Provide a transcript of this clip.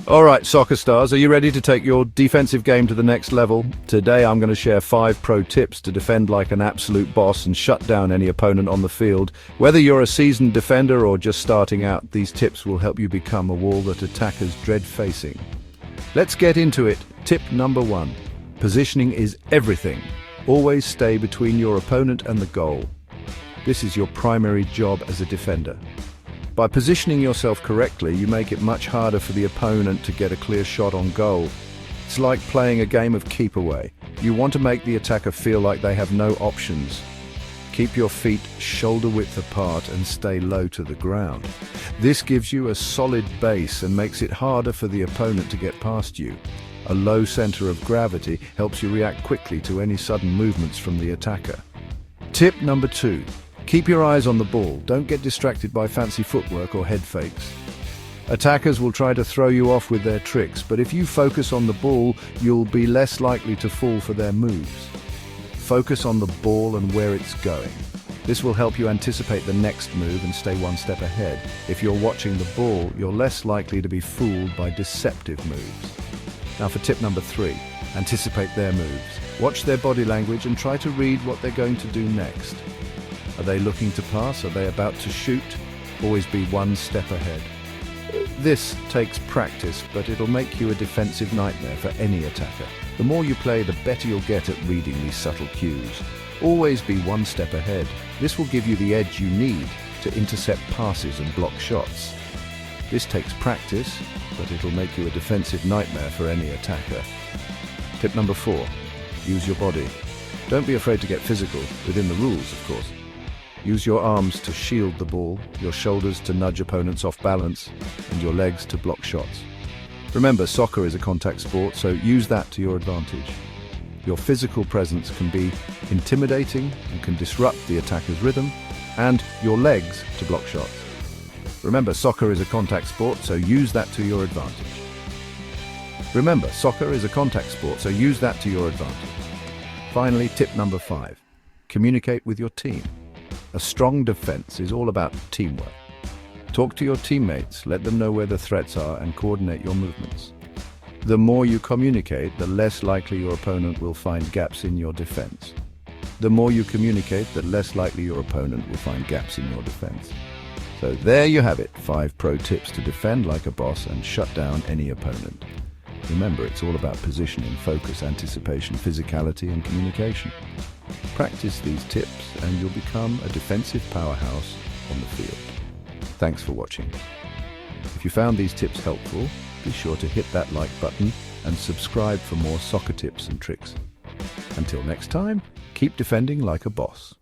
All right, soccer stars, are you ready to take your defensive game to the next level? Today I'm going to share 5 pro tips to defend like an absolute boss and shut down any opponent on the field. Whether you're a seasoned defender or just starting out, these tips will help you become a wall that attackers dread facing. Let's get into it. Tip number 1. Positioning is everything. Always stay between your opponent and the goal. This is your primary job as a defender. By positioning yourself correctly, you make it much harder for the opponent to get a clear shot on goal. It's like playing a game of keep away. You want to make the attacker feel like they have no options. Keep your feet shoulder width apart and stay low to the ground. This gives you a solid base and makes it harder for the opponent to get past you. A low center of gravity helps you react quickly to any sudden movements from the attacker. Tip number 2. Keep your eyes on the ball. Don't get distracted by fancy footwork or head fakes. Attackers will try to throw you off with their tricks, but if you focus on the ball, you'll be less likely to fall for their moves. Focus on the ball and where it's going. This will help you anticipate the next move and stay one step ahead. If you're watching the ball, you're less likely to be fooled by deceptive moves. Now for tip number 3, anticipate their moves. Watch their body language and try to read what they're going to do next. Are they looking to pass? Are they about to shoot? Always be one step ahead. This takes practice, but it'll make you a defensive nightmare for any attacker. The more you play, the better you'll get at reading these subtle cues. Always be one step ahead. This will give you the edge you need to intercept passes and block shots. This takes practice, but it'll make you a defensive nightmare for any attacker. Tip number 4, use your body. Don't be afraid to get physical, within the rules, of course. Use your arms to shield the ball, your shoulders to nudge opponents off balance, and your legs to block shots. Remember, soccer is a contact sport, so use that to your advantage. Your physical presence can be intimidating and can disrupt the attacker's rhythm, and your legs to block shots. Remember, soccer is a contact sport, so use that to your advantage. Remember, soccer is a contact sport, so use that to your advantage. Finally, tip number 5. Communicate with your team. A strong defense is all about teamwork. Talk to your teammates, let them know where the threats are, and coordinate your movements. The more you communicate, the less likely your opponent will find gaps in your defense. The more you communicate, the less likely your opponent will find gaps in your defense. So there you have it, 5 pro tips to defend like a boss and shut down any opponent. Remember, it's all about positioning, focus, anticipation, physicality, and communication. Practice these tips and you'll become a defensive powerhouse on the field. Thanks for watching. If you found these tips helpful, be sure to hit that like button and subscribe for more soccer tips and tricks. Until next time, keep defending like a boss.